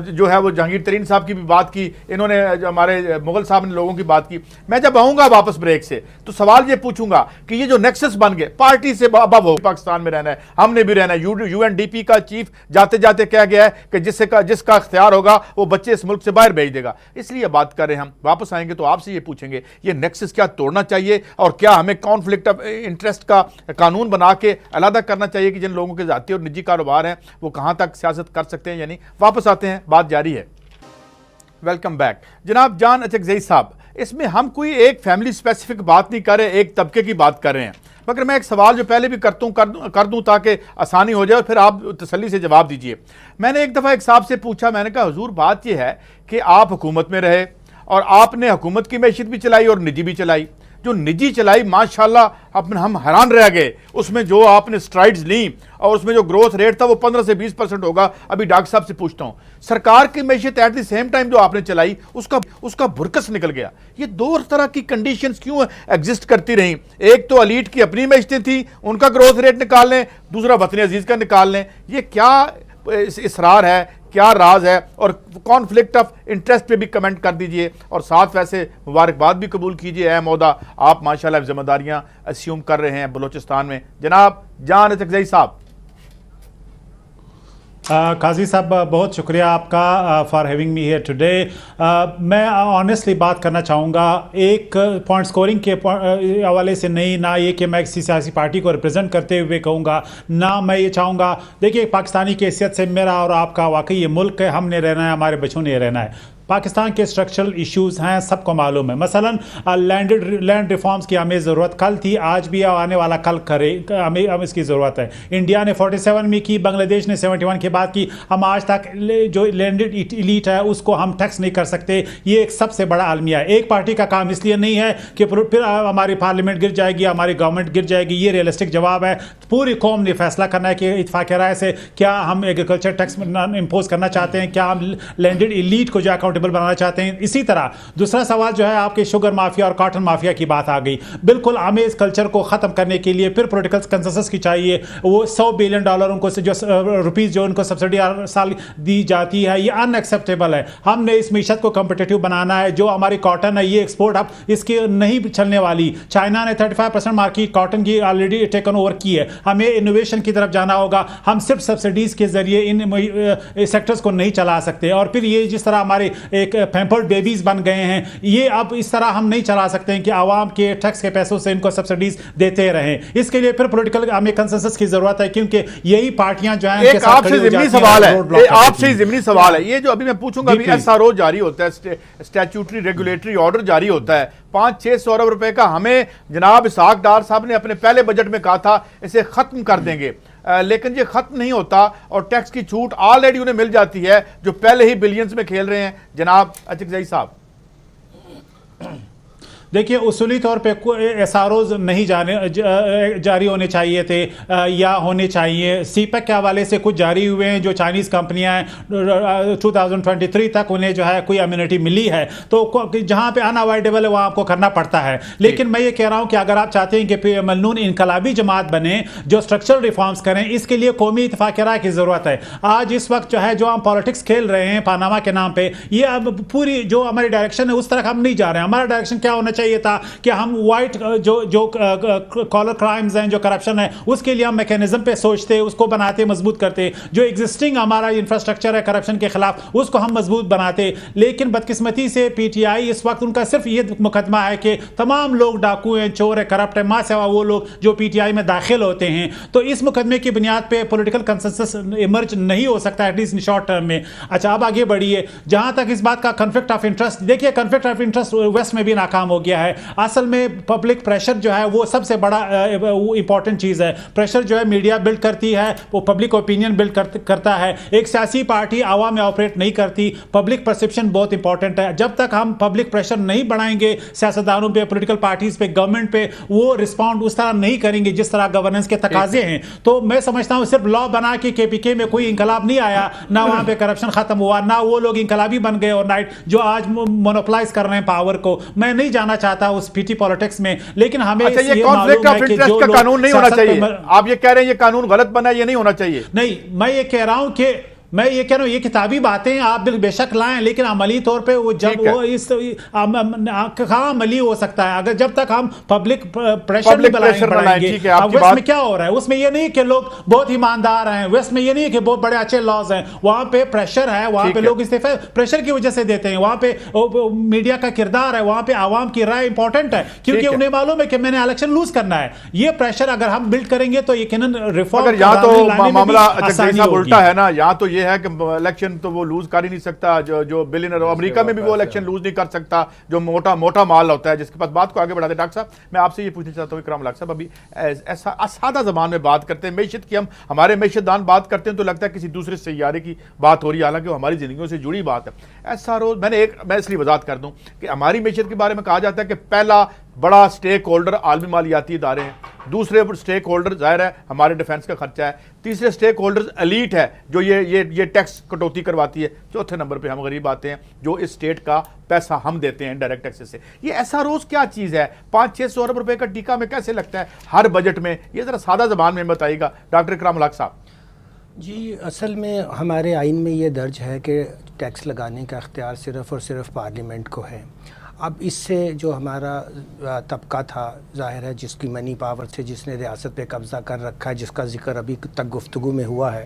جو ہے وہ جہانگیر ترین صاحب کی بھی بات کی، انہوں نے ہمارے مغل صاحب نے لوگوں کی بات کی. میں جب آؤں گا واپس بریک سے تو سوال یہ پوچھوں گا کہ یہ جو نیکسس بن گئے پارٹی سے اب ہو، پاکستان میں رہنا ہے، ہم نے بھی رہنا ہے. یو این ڈی پی کا چیف جاتے جاتے کہہ گیا ہے کہ جس کا اختیار ہوگا وہ بچے اس ملک سے باہر بھیج دے گا. اس لیے بات کر رہے ہیں. ہم واپس آئیں گے تو آپ سے یہ پوچھیں گے یہ نیکسس کیا توڑنا چاہیے اور کیا ہمیں کانفلکٹ آف انٹرسٹ کا قانون بنا کے علیحدہ کرنا چاہیے کہ جن لوگوں کے ذاتی اور نجی کاروبار ہیں وہ کہاں تک سیاست کر سکتے ہیں. یعنی واپس آتے ہیں، بات جاری ہے. Welcome back. جناب جان اچکزئی صاحب، اس میں ہم کوئی ایک فیملی اسپیسیفک بات نہیں کر رہے، ایک طبقے کی بات کر رہے ہیں، مگر میں ایک سوال جو پہلے بھی کر دوں تاکہ آسانی ہو جائے اور پھر آپ تسلی سے جواب دیجئے. میں نے ایک دفعہ ایک صاحب سے پوچھا, میں نے کہا حضور بات یہ ہے کہ آپ حکومت میں رہے اور آپ نے حکومت کی معیشت بھی چلائی اور نجی بھی چلائی. جو نجی چلائی ماشاءاللہ ہم حیران رہ گئے, اس میں جو آپ نے سٹرائڈز لیں اور اس میں جو گروتھ ریٹ تھا وہ 15 سے 20% ہوگا. ابھی ڈاکٹر صاحب سے پوچھتا ہوں, سرکار کی معیشت ایٹ دی سیم ٹائم جو آپ نے چلائی اس کا برکس نکل گیا. یہ دو طرح کی کنڈیشنز کیوں ایگزسٹ کرتی رہیں؟ ایک تو الیٹ کی اپنی معیشتیں تھیں, ان کا گروتھ ریٹ نکال لیں, دوسرا وطن عزیز کا نکال لیں. یہ کیا اصرار ہے, کیا راز ہے؟ اور کانفلکٹ آف انٹرسٹ پہ بھی کمنٹ کر دیجئے, اور ساتھ ویسے مبارکباد بھی قبول کیجئے. اے مودا, آپ ماشاءاللہ ذمہ داریاں اسیوم کر رہے ہیں بلوچستان میں. جناب جان اچکزئی صاحب. قاضی صاحب بہت شکریہ آپ کا for having me here today. میں آنیسٹلی بات کرنا چاہوں گا, ایک پوائنٹ سکورنگ کے حوالے سے نہیں, نہ یہ کہ میں کسی سیاسی پارٹی کو ریپرزینٹ کرتے ہوئے کہوں گا, نہ میں یہ چاہوں گا. دیکھیے پاکستانی کی حیثیت سے میرا اور آپ کا واقعی یہ ملک ہے, ہم نے رہنا ہے, ہمارے بچوں نے رہنا ہے. پاکستان کے اسٹرکچرل ایشوز ہیں, سب کو معلوم ہے. مثلا لینڈ ریفارمز کی ہمیں ضرورت کل تھی, آج بھی آنے والا کل ہمیں اس کی ضرورت ہے. انڈیا نے 47 میں کی, بنگلہ دیش نے 71 کے بعد کی. ہم آج تک جو لینڈڈ ایلیٹ ہے اس کو ہم ٹیکس نہیں کر سکتے. یہ ایک سب سے بڑا المیہ ہے. ایک پارٹی کا کام اس لیے نہیں ہے کہ پھر ہماری پارلیمنٹ گر جائے گی, ہماری گورنمنٹ گر جائے گی. یہ ریئلسٹک جواب ہے. پوری قوم نے فیصلہ کرنا ہے کہ اتفاق رائے سے کیا ہم ایگریکلچر ٹیکس امپوز کرنا چاہتے ہیں, کیا ہم لینڈڈ ایلیٹ کو جو اکاؤنٹیبل بنانا چاہتے ہیں. اسی طرح دوسرا سوال جو ہے آپ کے شوگر مافیا اور کاٹن مافیا کی بات آ گئی. بالکل ہمیں اس کلچر کو ختم کرنے کے لیے پھر پولیٹیکل کنسنسس کی چاہیے. وہ $100 بلین کو جو روپیز جو ان کو سبسڈی ہر سال دی جاتی ہے, یہ ان ایکسیپٹیبل ہے. ہم نے اس معیشت کو کمپٹیٹیو بنانا ہے. جو ہماری کاٹن ہے یہ ایکسپورٹ اب اس کی نہیں چلنے والی. چائنا نے 35% مارکیٹ کاٹن کی آلریڈی ٹیکن اوور کی ہے. ہمیں انوویشن کی طرف جانا ہوگا. ہم صرف سبسڈیز کے ذریعے ان سیکٹرز کو نہیں چلا سکتے. اور پھر یہ جس طرح ہمارے ایک پیمپرڈ بیبیز بن گئے ہیں, یہ اب اس طرح ہم نہیں چلا سکتے ہیں کہ عوام کے ٹیکس کے پیسوں سے ان کو سبسڈیز دیتے رہیں. اس کے لیے پھر پولیٹیکل ہمیں کنسنسس کی ضرورت ہے, کیونکہ یہی پارٹیاں جو ہیں ایک آپ سے ضمنی سوال ہے, آپ سے ضمنی سوال ہے, یہ جو ابھی میں پوچھوں گا, ابھی SRO جاری ہوتا ہے, اسٹیچوٹری ریگولیٹری آرڈر جاری ہوتا ہے, 500-600 ارب روپے کا. ہمیں جناب اسحاق ڈار صاحب نے اپنے پہلے بجٹ میں کہا تھا اسے ختم کر دیں گے, لیکن یہ ختم نہیں ہوتا اور ٹیکس کی چھوٹ آلریڈی انہیں مل جاتی ہے جو پہلے ہی بلینز میں کھیل رہے ہیں. جناب اچکزئی صاحب. دیکھیے اصولی طور پہ SROز نہیں جاری ہونے چاہیے تھے یا ہونے چاہیے. سی پیک کے حوالے سے کچھ جاری ہوئے ہیں. جو چائنیز کمپنیاں ہیں 2023 تک انہیں جو ہے کوئی امیونٹی ملی ہے, تو جہاں پہ ان اوائڈیبل ہے وہاں آپ کو کرنا پڑتا ہے. لیکن میں یہ کہہ رہا ہوں کہ اگر آپ چاہتے ہیں کہ ملنون انقلابی جماعت بنے جو اسٹرکچرل ریفارمز کریں, اس کے لیے قومی اتفاق رائے کی ضرورت ہے. آج اس وقت جو ہے جو ہم پالیٹکس کھیل رہے ہیں پاناما کے نام پہ, یہ اب پوری جو ہماری ڈائریکشن ہے اس طرح ہم نہیں جا رہے ہیں. ہمارا ڈائریکشن کیا ہونا چاہیے تھا کہ ہم وائٹ جو کالر کرائمز ہیں, جو کرپشن ہے, اس کے لیے ہم میکینزم پہ سوچتے, اس کو بناتے, مضبوط کرتے. جو ایگزسٹنگ ہمارا انفراسٹرکچر ہے کرپشن کے خلاف, اس کو ہم مضبوط بناتے. لیکن بدقسمتی سے PTI اس وقت ان کا صرف یہ مقدمہ ہے کہ تمام لوگ ڈاکو ہیں, چور ہیں, کرپٹ ہیں, ماں سوا وہ لوگ جو PTI میں داخل ہوتے ہیں. تو اس مقدمے کی بنیاد پہ پولیٹیکل کنسنسس ایمرج نہیں ہو سکتا at least in short term میں. اچھا اب آگے بڑھیے. جہاں تک اس بات کا کنفلکٹ آف انٹرسٹ, دیکھیے کنفلکٹ آف انٹرسٹ ویسٹ میں بھی ناکام ہو گیا ہے. اصل میں پبلک پریشر جو ہے وہ سب سے بڑا امپورٹنٹ چیز ہے. پریشر جو ہے میڈیا بلڈ کرتی ہے, وہ پبلک اوپینین بلڈ کرتا ہے. ایک سیاسی پارٹی عوام میں آپریٹ نہیں کرتی. پبلک پرسپشن بہت امپورٹنٹ ہے. جب تک ہم پبلک پریشر نہیں بڑھائیں گے سیاستدانوں پہ, پولیٹیکل پارٹیز پہ, گورنمنٹ پہ, وہ رسپونڈ اس طرح نہیں کریں گے جس طرح گورننس کے تقاضے ہیں. تو میں سمجھتا ہوں صرف لا بنا کے KPK میں کوئی انقلاب نہیں آیا, نہ وہاں پہ کرپشن ختم ہوا, نہ وہ لوگ انقلابی بن گئے اور نائٹ جو آج مونوپلائز کر رہے ہیں پاور کو. میں نہیں جانا چاہتا اس PT پالیٹکس میں, لیکن ہمیں یہ کانفلکٹ آف انٹرسٹ کا قانون نہیں ہونا چاہیے. آپ یہ کہہ رہے ہیں یہ قانون غلط بنا ہے, یہ نہیں ہونا چاہیے. نہیں, میں یہ کہہ رہا ہوں کہ یہ کتابی باتیں آپ بے شک لائیں, لیکن عملی طور پہ وہ جب وہ اس کہاں عملی ہو سکتا ہے اگر جب تک ہم پبلک پریشر نہیں بڑھائیں گے. اب ویسٹ میں کیا ہو رہا ہے, اس میں یہ نہیں کہ لوگ بہت ایماندار ہیں, ویسٹ میں یہ نہیں کہ بہت بڑے اچھے لاز ہیں. وہاں پہ پریشر ہے, وہاں پہ لوگ استعفے پریشر کی وجہ سے دیتے ہیں. وہاں پہ میڈیا کا کردار ہے, وہاں پہ عوام کی رائے امپورٹنٹ ہے, کیونکہ انہیں معلوم ہے کہ میں نے الیکشن لوز کرنا ہے. یہ پریشر اگر ہم بلڈ کریں گے تو یقیناً ریفارم. یہاں تو معاملہ الٹا ہے نا, یہاں تو یہ ہے کہ الیکشن تو وہ لوز کر ہی نہیں سکتا, جو بلینر امریکہ میں بھی وہ الیکشن لوز نہیں کر سکتا, جو موٹا مال ہوتا ہے, جس کے پاس بات کو آگے بڑھاتے ہیں. ڈاکٹر صاحب میں آپ سے یہ پوچھنا چاہتا ہوں اکرام الحق صاحب, ابھی ایسا سادہ زبان میں بات کرتے ہیں معیشت کی, ہمارے معیشت دان بات کرتے ہیں تو لگتا ہے کسی دوسرے سیارے کی بات ہو رہی ہے, حالانکہ وہ ہماری زندگیوں سے جڑی بات ہے. ایسا روز میں اس لیے وضاحت کر دوں کہ ہماری معیشت کے بارے میں کہا جاتا ہے کہ پہلا بڑا سٹیک ہولڈر عالمی مالیاتی ادارے ہیں, دوسرے سٹیک ہولڈر ظاہر ہے ہمارے ڈیفنس کا خرچہ ہے, تیسرے سٹیک ہولڈر ایلیٹ ہے جو یہ ٹیکس کٹوتی کرواتی ہے, چوتھے نمبر پہ ہم غریب آتے ہیں جو اس اسٹیٹ کا پیسہ ہم دیتے ہیں انڈائریکٹ ٹیکس سے. یہ ایسا روز کیا چیز ہے, 500-600 ارب روپے کا ٹیکہ میں کیسے لگتا ہے ہر بجٹ میں, یہ ذرا سادہ زبان میں بتائیے گا ڈاکٹر اکرام الحق صاحب. جی اصل میں ہمارے آئین میں یہ درج ہے کہ ٹیکس لگانے کا اختیار صرف اور صرف پارلیمنٹ کو ہے. اب اس سے جو ہمارا طبقہ تھا ظاہر ہے جس کی منی پاور سے جس نے ریاست پہ قبضہ کر رکھا ہے, جس کا ذکر ابھی تک گفتگو میں ہوا ہے,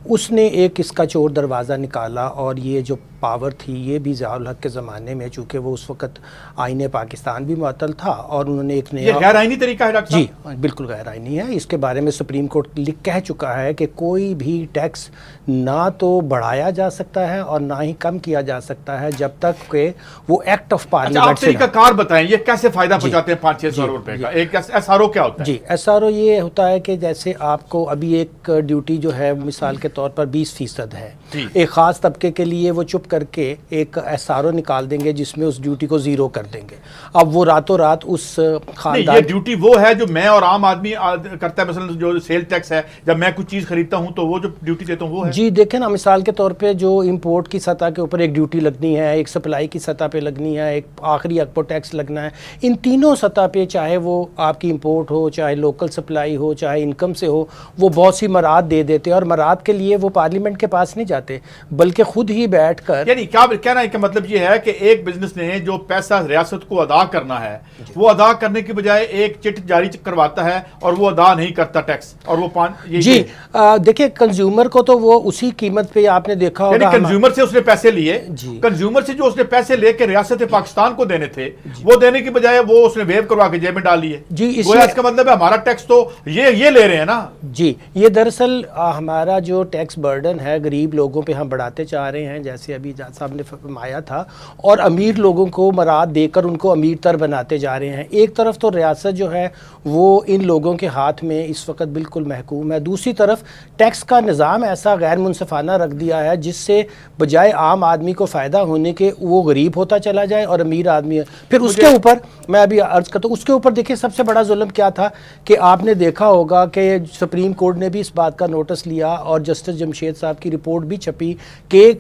اس نے ایک اس کا چور دروازہ نکالا. اور یہ جو پاور تھی یہ بھی ضیاء الحق کے زمانے میں, چونکہ وہ اس وقت آئین پاکستان بھی معطل تھا اور انہوں نے ایک نیا, یہ غیر آئینی طریقہ ہے ڈاکٹر صاحب؟ جی بالکل غیر آئینی ہے. اس کے بارے میں سپریم کورٹ کہہ چکا ہے کہ کوئی بھی ٹیکس نہ تو بڑھایا جا سکتا ہے اور نہ ہی کم کیا جا سکتا ہے جب تک کہ وہ ایکٹ آف پارلیمنٹ سے. طریقہ کار بتائیں, یہ کیسے فائدہ پہنچاتے ہیں 500-600 روپے کا؟ ایک ایس آر او کیا ہوتا ہے؟ جی ایس آر او یہ ہوتا ہے کہ جیسے آپ کو ابھی ایک ڈیوٹی جو ہے مثال کے طور پر 20% ہے, ایک خاص طبقے کے لیے وہ چپ کر کے ایک ایس آر او نکال دیں گے جس میں اس ڈیوٹی کو 0 کر دیں گے. اب وہ راتوں رات اس خاندان, یہ ڈیوٹی وہ ہے جو میں اور عام آدمی کرتا ہے, مثلا جو سیل ٹیکس ہے, جب میں کچھ چیز خریدتا ہوں تو وہ جو ڈیوٹی دیتا ہوں وہ ہے. جی دیکھیں نا, مثال کے طور پہ جو امپورٹ کی سطح کے اوپر ایک ڈیوٹی لگنی ہے, ایک سپلائی کی سطح پہ لگنی ہے, ایک آخری ایکسپورٹ ٹیکس لگنا ہے. ان تینوں سطح پہ چاہے وہ آپ کی امپورٹ ہو, چاہے لوکل سپلائی ہو, چاہے انکم سے ہو, وہ بہت سی مراعات دے دیتے ہیں. اور مراعات کے لیے وہ پارلیمنٹ کے پاس نہیں جاتے بلکہ خود ہی بیٹھ کر, یعنی کیا کہنا ہے کہ مطلب یہ ہے کہ ایک بزنس نے جو پیسہ ریاست کو ادا کرنا ہے وہ ادا کرنے کی بجائے ایک چٹ جاری کرواتا ہے اور وہ ادا نہیں کرتا ٹیکس, اور وہ جی دیکھیں کنزیومر کو تو وہ اسی قیمت پہ آپ نے دیکھا ہوگا, یعنی کنزیومر سے اس نے پیسے لیے, کنزیومر سے جو اس نے پیسے لے کے ریاست پاکستان کو دینے تھے وہ دینے کی بجائے وہ اس نے ویو کروا کے جیب میں ڈال لیے. جی اس کا مطلب ہے ہمارا ٹیکس تو یہ لے رہے ہیں نا. جی یہ دراصل ہمارا جو ٹیکس برڈن ہے غریب لوگوں پہ ہم بڑھاتے چاہ رہے ہیں, جیسے ابھی جاج صاحب نے فرمایا تھا, اور امیر لوگوں کو مراعات دے کر ان کو امیر تر بناتے جا رہے ہیں. ایک طرف تو ریاست جو ہے وہ ان لوگوں کے ہاتھ میں اس وقت بالکل محکوم ہے, دوسری طرف ٹیکس کا نظام ایسا غیر منصفانہ رکھ دیا ہے جس سے بجائے عام آدمی کو فائدہ ہونے کے وہ غریب ہوتا چلا جائے اور امیر آدمی ہے. پھر اس کے اوپر میں ابھی عرض کرتا ہوں, اس کے اوپر دیکھیں سب سے بڑا ظلم کیا تھا کہ آپ نے دیکھا ہوگا کہ سپریم کورٹ نے بھی اس بات کا نوٹس لیا اور جسٹس جمشید صاحب کی رپورٹ بھی چھپی کہ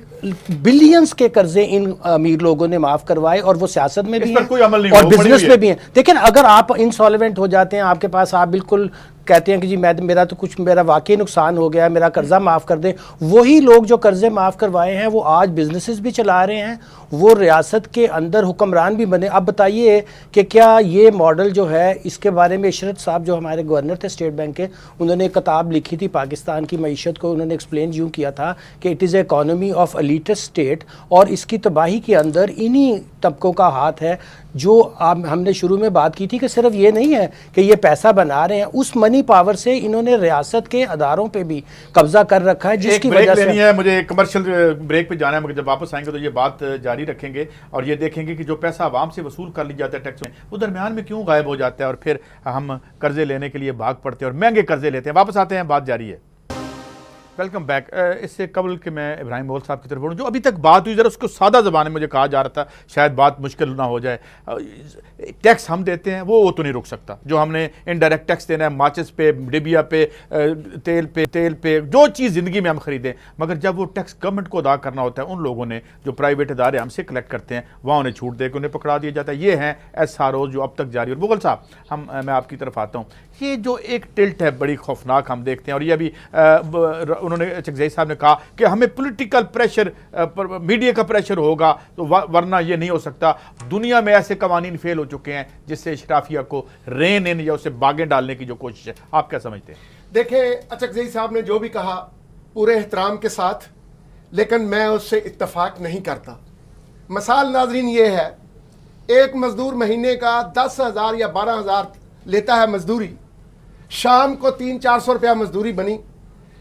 بلینز کے قرضے ان امیر لوگوں نے معاف کروائے, اور وہ سیاست میں بھی ہیں اور بزنس میں بھی ہیں. دیکھیں اگر آپ انسالوینٹ ہو جاتے ہیں, آپ کے پاس آپ بالکل کہتے ہیں کہ جی میرا تو کچھ میرا واقعی نقصان ہو گیا, میرا قرضہ معاف کر دیں, وہی لوگ جو قرضے معاف کروائے ہیں وہ آج بزنسز بھی چلا رہے ہیں, وہ ریاست کے اندر حکمران بھی بنے. اب بتائیے کہ کیا یہ ماڈل جو ہے, اس کے بارے میں عشرت صاحب جو ہمارے گورنر تھے اسٹیٹ بینک کے, انہوں نے ایک کتاب لکھی تھی پاکستان کی معیشت کو, انہوں نے ایکسپلین یوں کیا تھا کہ it is a economy of elitist state, اور اس کی تباہی کے اندر انہی طبقوں کا ہاتھ ہے. جو ہم نے شروع میں بات کی تھی کہ صرف یہ نہیں ہے کہ یہ پیسہ بنا رہے ہیں, اس منی پاور سے انہوں نے ریاست کے اداروں پہ بھی قبضہ کر رکھا ہے, جس کی وجہ سے ہے مجھے کمرشل بریک پہ جانا ہے, مگر جب واپس آئیں گے تو یہ بات جاری رکھیں گے اور یہ دیکھیں گے کہ جو پیسہ عوام سے وصول کر لی جاتا ہے ٹیکس میں, وہ درمیان میں کیوں غائب ہو جاتا ہے اور پھر ہم قرضے لینے کے لیے بھاگ پڑتے ہیں اور مہنگے قرضے لیتے ہیں. واپس آتے ہیں, بات جاری ہے. Welcome back. اس سے قبل کہ میں ابراہیم مغل صاحب کی طرف بڑھوں, جو ابھی تک بات ہوئی ذرا اس کو سادہ زبان میں مجھے کہا جا رہا تھا, شاید بات مشکل نہ ہو جائے. ٹیکس ہم دیتے ہیں وہ تو نہیں رک سکتا, جو ہم نے انڈائریکٹ ٹیکس دینا ہے ماچس پہ, ڈبیا پہ, تیل پہ, جو چیز زندگی میں ہم خریدیں, مگر جب وہ ٹیکس گورنمنٹ کو ادا کرنا ہوتا ہے, ان لوگوں نے جو پرائیویٹ ادارے ہم سے کلیکٹ کرتے ہیں وہاں انہیں چھوٹ دے کے انہیں پکڑا دیا جاتا ہے. یہ ہیں ایس آر اوز جو اب تک جاری. اور مغل صاحب میں آپ کی طرف آتا ہوں, یہ جو ایک ٹلٹ ہے بڑی خوفناک ہم دیکھتے ہیں, اور یہ ابھی انہوں نے چکزئی صاحب نے کہا کہ ہمیں پولیٹیکل پریشر, میڈیا کا پریشر ہوگا, تو ورنہ یہ نہیں ہو سکتا. دنیا میں ایسے قوانین فیل ہو چکے ہیں جس سے اشرافیہ کو رین ان یا اسے باغیں ڈالنے کی جو کوشش ہے, آپ کیا سمجھتے ہیں؟ دیکھیں چکزئی صاحب نے جو بھی کہا پورے احترام کے ساتھ, لیکن میں اس سے اتفاق نہیں کرتا. مثال ناظرین یہ ہے, ایک مزدور مہینے کا 10,000 یا 12,000 لیتا ہے مزدوری, شام کو 300-400 روپیہ مزدوری بنی,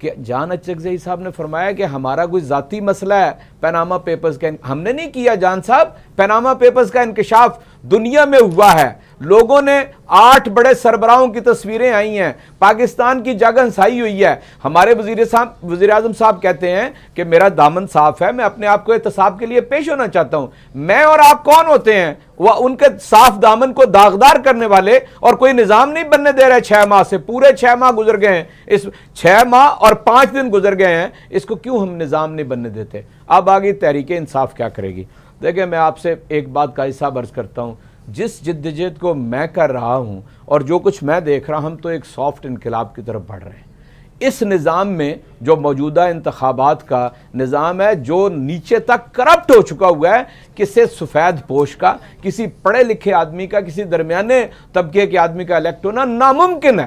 کہ جان اچکزئی صاحب نے فرمایا کہ ہمارا کوئی ذاتی مسئلہ ہے پیناما پیپرز کا. ہم نے نہیں کیا جان صاحب, پیناما پیپرز کا انکشاف دنیا میں ہوا ہے. لوگوں نے 8 بڑے سربراہوں کی تصویریں آئی ہیں, پاکستان کی جگ ہنسائی ہوئی ہے. ہمارے وزیر اعظم صاحب کہتے ہیں کہ میرا دامن صاف ہے, میں اپنے آپ کو احتساب کے لیے پیش ہونا چاہتا ہوں. میں اور آپ کون ہوتے ہیں وہ ان کے صاف دامن کو داغدار کرنے والے؟ اور کوئی نظام نہیں بننے دے رہے 6 ماہ سے. پورے 6 ماہ گزر گئے ہیں, اس 6 ماہ اور 5 دن گزر گئے ہیں, اس کو کیوں ہم نظام نہیں بننے دیتے؟ اب آگے تحریک انصاف کیا کرے گی؟ دیکھیں میں آپ سے ایک بات قاضی صاحب عرض کرتا ہوں, جس جدوجہد کو میں کر رہا ہوں اور جو کچھ میں دیکھ رہا ہم تو ایک سافٹ انقلاب کی طرف بڑھ رہے ہیں. اس نظام میں جو موجودہ انتخابات کا نظام ہے, جو نیچے تک کرپٹ ہو چکا ہوا ہے, کسی سفید پوش کا, کسی پڑھے لکھے آدمی کا, کسی درمیانے طبقے کے آدمی کا الیکٹ ہونا ناممکن ہے.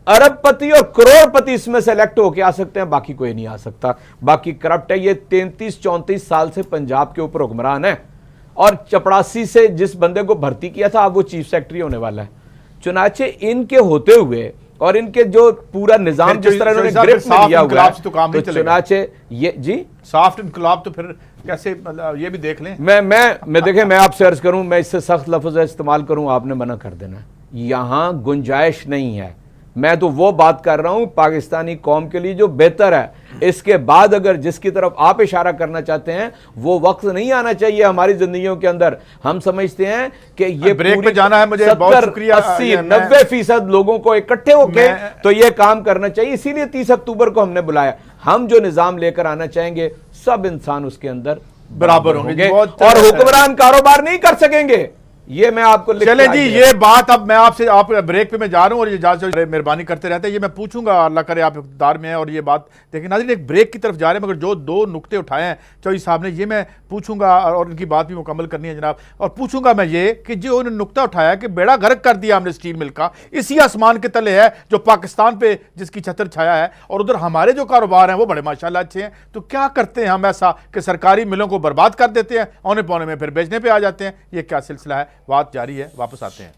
ارب پتی اور کروڑ پتی اس میں سے الیکٹ ہو کے آ سکتے ہیں, باقی کوئی نہیں آ سکتا. باقی کرپٹ ہے. یہ 33-34 سال سے پنجاب کے اوپر حکمران ہے, اور چپڑاسی سے جس بندے کو بھرتی کیا تھا اب وہ چیف سیکرٹری ہونے والا ہے. چنانچہ ان کے ہوتے ہوئے اور ان کے جو پورا نظام جس طرح انہوں نے گرپ میں لیا ہوا ہے, تو چنانچہ یہ جی سافٹ انقلاب تو پھر کیسے, یہ بھی دیکھ لیں. میں دیکھیں, میں آپ سے عرض کروں, میں اس سے سخت لفظ استعمال کروں, آپ نے منع کر دینا. یہاں گنجائش نہیں ہے. میں تو وہ بات کر رہا ہوں پاکستانی قوم کے لیے جو بہتر ہے. اس کے بعد اگر جس کی طرف آپ اشارہ کرنا چاہتے ہیں وہ وقت نہیں آنا چاہیے ہماری زندگیوں کے اندر. ہم سمجھتے ہیں کہ یہ بریک پہ جانا ہے, مجھے بہت شکریہ. 80-90% لوگوں کو اکٹھے ہو کے تو یہ کام کرنا چاہیے. اسی لیے 30 اکتوبر کو ہم نے بلایا. ہم جو نظام لے کر آنا چاہیں گے سب انسان اس کے اندر برابر ہوں گے, اور حکمران کاروبار نہیں کر سکیں گے. یہ میں آپ کو چلیں جی, یہ بات اب میں آپ سے, آپ بریک پہ میں جا رہا ہوں, اور یہ اجازت مہربانی کرتے رہتے ہیں. یہ میں پوچھوں گا, اللہ کرے آپ اقتدار میں ہیں اور یہ بات دیکھیں. ناظرین ایک بریک کی طرف جا رہے ہیں, مگر جو 2 نقطے اٹھائے ہیں چوہدری صاحب نے, یہ میں پوچھوں گا اور ان کی بات بھی مکمل کرنی ہے جناب. اور پوچھوں گا میں یہ کہ جو انہوں نے نقطہ اٹھایا کہ بیڑا غرق کر دیا ہم نے اسٹیل مل کا, اسی آسمان کے تلے ہے جو پاکستان پہ جس کی چھتر چھایا ہے, اور ادھر ہمارے جو کاروبار ہیں وہ بڑے ماشاءاللہ اچھے ہیں. تو کیا کرتے ہیں ہم ایسا کہ سرکاری ملوں کو برباد کر دیتے ہیں, اونے پونے میں پھر بیچنے پہ آ جاتے ہیں؟ یہ کیا سلسلہ ہے؟ بات جاری ہے, واپس آتے ہیں.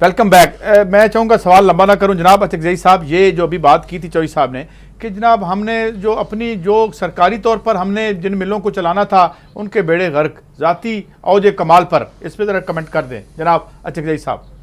Welcome back. میں چاہوں گا سوال لمبا نہ کروں جناب اچکزئی صاحب. یہ جو ابھی بات کی تھی چوہدری صاحب نے کہ جناب ہم نے جو اپنی جو سرکاری طور پر ہم نے جن ملوں کو چلانا تھا ان کے بیڑے غرق ذاتی اوج کمال پر, اس پہ ذرا کمنٹ کر دیں جناب اچکزئی صاحب.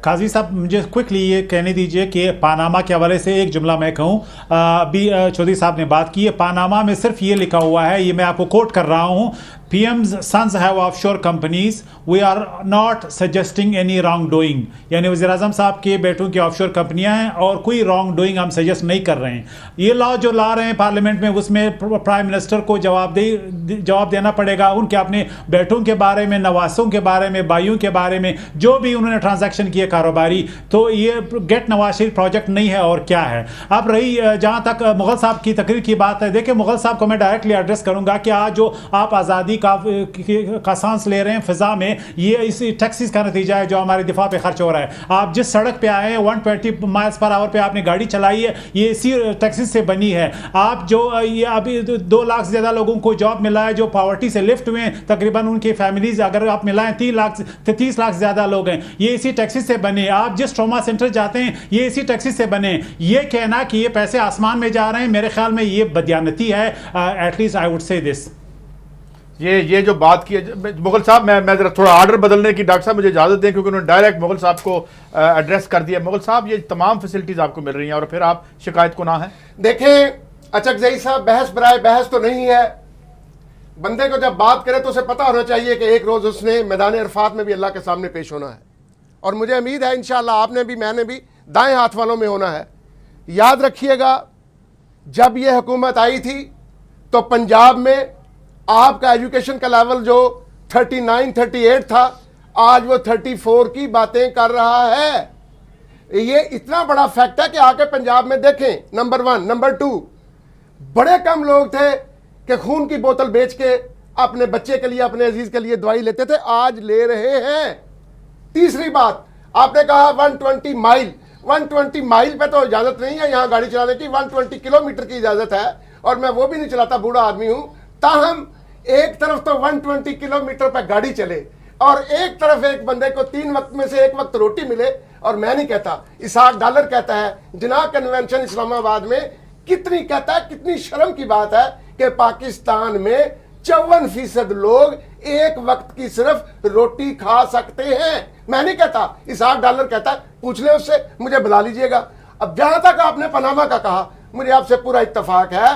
قاضی صاحب مجھے کوئکلی یہ کہنے دیجئے کہ پاناما کے حوالے سے ایک جملہ میں کہوں. ابھی چودھری صاحب نے بات کی ہے, پاناما میں صرف یہ لکھا ہوا ہے, یہ میں آپ کو کوٹ کر رہا ہوں, PM's sons have offshore companies. We are not suggesting any wrongdoing. یعنی وزیر اعظم صاحب کے بیٹوں کی آف شور کمپنیاں ہیں اور کوئی رانگ ڈوئنگ ہم سجیسٹ نہیں کر رہے ہیں. یہ لا جو لا رہے ہیں پارلیمنٹ میں, اس میں پرائم منسٹر کو جواب دینا پڑے گا ان کے اپنے بیٹوں کے بارے میں, نواسوں کے بارے میں, بھائیوں کے بارے میں, جو بھی انہوں نے ٹرانزیکشن کیے کاروباری. تو یہ گیٹ نواز شریف پروجیکٹ نہیں ہے اور کیا ہے. اب رہی جہاں تک مغل صاحب کی تقریر کی بات ہے, دیکھیں مغل صاحب کو میں ڈائریکٹلی ایڈریس کروں گا کہ آج جو آپ آزادی کا سانس لے رہے ہیں فضا میں, یہ اسی ٹیکسیز کا نتیجہ ہے جو ہمارے دفاع پہ خرچ ہو رہا ہے. آپ جس سڑک پہ آئے ہیں 120 مائلز پر آور پہ آپ نے گاڑی چلائی ہے, یہ اسی ٹیکسیز سے بنی ہے. آپ جو یہ ابھی 2 لاکھ سے زیادہ لوگوں کو جاب ملا ہے جو پاورٹی سے لفٹ ہوئے ہیں, تقریباً ان کی فیملیز اگر آپ ملائیں 30 لاکھ سے زیادہ لوگ ہیں, یہ اسی ٹیکسیز سے بنے. آپ جس ٹراما سینٹر جاتے ہیں یہ اسی ٹیکسیز سے بنے. یہ کہنا کہ یہ پیسے آسمان میں جا رہے ہیں, میرے خیال میں یہ بدیانتی ہے. At least I would say دس. یہ جو بات کی مغل صاحب, میں ذرا تھوڑا آرڈر بدلنے کی ڈاکٹر صاحب مجھے اجازت دیں, کیونکہ انہوں نے ڈائریکٹ مغل صاحب کو ایڈریس کر دیا. مغل صاحب یہ تمام فیسلٹیز آپ کو مل رہی ہیں اور پھر آپ شکایت کو نہ ہیں. دیکھیں اچکزئی صاحب, بحث برائے بحث تو نہیں ہے. بندے کو جب بات کرے تو اسے پتہ ہونا چاہیے کہ ایک روز اس نے میدان عرفات میں بھی اللہ کے سامنے پیش ہونا ہے, اور مجھے امید ہے انشاءاللہ آپ نے بھی, میں نے بھی دائیں ہاتھ والوں میں ہونا ہے. یاد رکھیے گا جب یہ حکومت آئی تھی تو پنجاب میں آپ کا ایجوکیشن کا لیول جو 39-38 تھا, آج وہ 34 کی باتیں کر رہا ہے. یہ اتنا بڑا فیکٹ ہے کہ آ کے پنجاب میں دیکھیں. نمبر 1. نمبر 2, بڑے کم لوگ تھے کہ خون کی بوتل بیچ کے اپنے بچے کے لیے, اپنے عزیز کے لیے دوائی لیتے تھے, آج لے رہے ہیں. تیسری بات, آپ نے کہا 120 مائل. 120 مائل پہ تو اجازت نہیں ہے یہاں گاڑی چلانے کی, 120 کلومیٹر کی اجازت ہے, اور میں وہ بھی نہیں چلاتا, بوڑھا آدمی ہوں. تاہم ایک طرف تو 120 کلومیٹر پہ گاڑی چلے, اور ایک طرف ایک بندے کو 3 وقت میں سے 1 وقت روٹی ملے. اور میں نہیں کہتا, اسحاق ڈالر کہتا ہے جناح کنونشن اسلام آباد میں, کہتا ہے کتنی شرم کی بات ہے کہ پاکستان میں 54% لوگ ایک وقت کی صرف روٹی کھا سکتے ہیں. میں نہیں کہتا, اسحاق ڈالر کہتا ہے, پوچھ لیں اس سے, مجھے بلا لیجئے گا. اب جہاں تک آپ نے پاناما کا کہا, مجھے آپ سے پورا اتفاق ہے.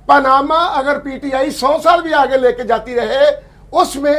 پاناما اگر پی ٹی آئی 100 سال بھی آگے لے کے جاتی رہے, اس میں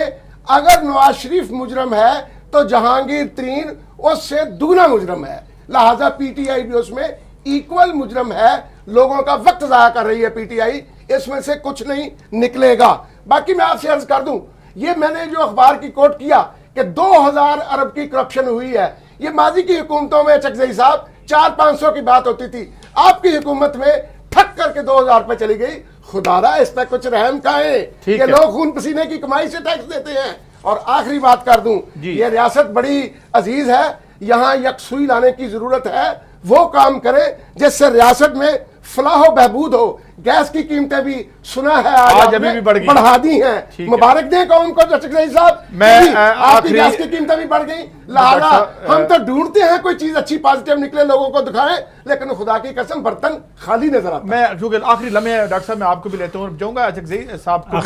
اگر نواز شریف مجرم ہے تو جہانگیر ترین اس سے دوگنا مجرم ہے. لہذا پی ٹی آئی بھی اس میں ایکول مجرم ہے. لوگوں کا وقت ضائع کر رہی ہے پی ٹی آئی, اس میں سے کچھ نہیں نکلے گا. باقی میں آپ سے عرض کر دوں, یہ میں نے جو اخبار کی کوٹ کیا کہ 2000 ارب کی کرپشن ہوئی ہے, یہ ماضی کی حکومتوں میں چکزئی صاحب 400-500 کی بات ہوتی تھی. آپ کی حکومت میں ٹھک کر کے 2000 پہ چلی گئی. خدا را اس پہ کچھ رحم کھائیں کہ لوگ خون پسینے کی کمائی سے ٹیکس دیتے ہیں. اور آخری بات کر دوں, یہ ریاست بڑی عزیز ہے, یہاں یکسوئی لانے کی ضرورت ہے. وہ کام کرے جس سے ریاست میں فلاح و بہبود ہو. گیس کی قیمتیں بھی سنا ہے آج ابھی بھی بڑھا دی ہیں. مبارک دیں قوم کو چکزئی صاحب, آپ کی گیس کی قیمتیں بھی بڑھ گئیں. لہذا ہم تو ڈھونڈتے ہیں کوئی چیز اچھی پازیٹیو نکلے, لوگوں کو دکھائیں, لیکن خدا کی قسم برتن خالی نظر آتا ہے. میں چونکہ آخری لمحے ڈاکٹر صاحب میں آپ کو بھی لیتا ہوں, جاؤں گا چکزئی صاحب کو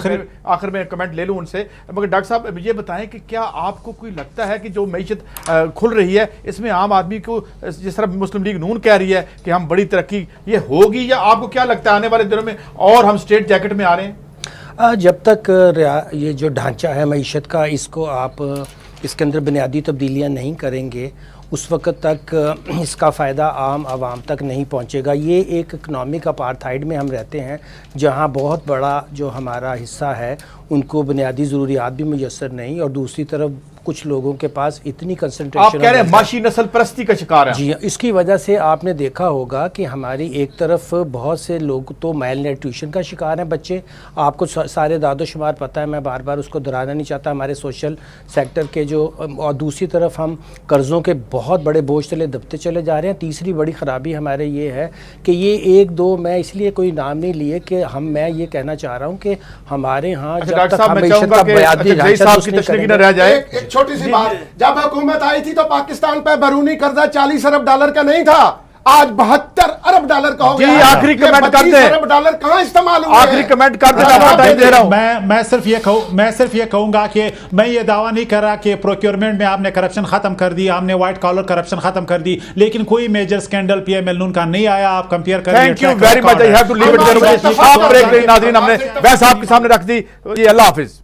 آخر میں کمنٹ لے لوں ان سے. مگر ڈاکٹر صاحب یہ بتائیں کہ کیا آپ کو کوئی لگتا ہے کہ جو معیشت کھل رہی ہے اس میں عام آدمی کو جس طرح مسلم لیگ نون کہہ رہی ہے کہ ہم بڑی ترقی یہ ہوگی, یا آپ کو کیا لگتا ہے آنے والے دنوں میں اور ہم سٹیٹ جیکٹ میں آ رہے ہیں؟ جب تک یہ جو ڈھانچہ ہے معیشت کا, اس کو آپ اس کے اندر بنیادی تبدیلیاں نہیں کریں گے, اس وقت تک اس کا فائدہ عام عوام تک نہیں پہنچے گا. یہ ایک اکنامک اپارتھائڈ میں ہم رہتے ہیں جہاں بہت بڑا جو ہمارا حصہ ہے ان کو بنیادی ضروریات بھی میسر نہیں, اور دوسری طرف کچھ لوگوں کے پاس اتنی کنسنٹریشن, آپ کہہ رہے ہیں معاشی نسل پرستی کا شکار ہیں. جی, اس کی وجہ سے آپ نے دیکھا ہوگا کہ ہماری ایک طرف بہت سے لوگ تو میل نیوٹریشن کا شکار ہیں بچے. آپ کو سارے داد و شمار پتہ ہے, میں بار بار اس کو دہرانا نہیں چاہتا, ہمارے سوشل سیکٹر کے جو, اور دوسری طرف ہم قرضوں کے بہت بڑے بوجھ تلے دبتے چلے جا رہے ہیں. تیسری بڑی خرابی ہمارے یہ ہے کہ یہ 1-2 میں اس لیے کوئی نام نہیں لیے کہ میں یہ کہنا چاہ رہا ہوں کہ ہمارے ہاں جب تک ہم معیشت کا بنیادی ڈھانچہ. ایک چھوٹی سی بات, جب حکومت آئی تھی تو پاکستان پہ بیرونی قرضہ 40 ارب ڈالر کا نہیں تھا, آج 72 ارب ڈالر کا ہو گیا. جی آخری کمنٹ کر دیں, 32 ارب ڈالر کہاں استعمال ہوئے ہیں؟ آخری کمنٹ کر دیں, آپ ٹائم دے رہا ہوں. میں صرف یہ کہوں گا کہ میں یہ دعویٰ نہیں کر رہا کہ پروکیورمنٹ میں آپ نے کرپشن ختم کر دی, ہم نے وائٹ کالر کرپشن ختم کر دی, لیکن کوئی major scandal P M L Noon کا نہیں آیا. آپ کمپیئر کریں. Thank you very much, I have to leave it there. آپ بریک لیں ناظرین, ہم نے ویسے آپ کے سامنے رکھ دی. جی اللہ حافظ.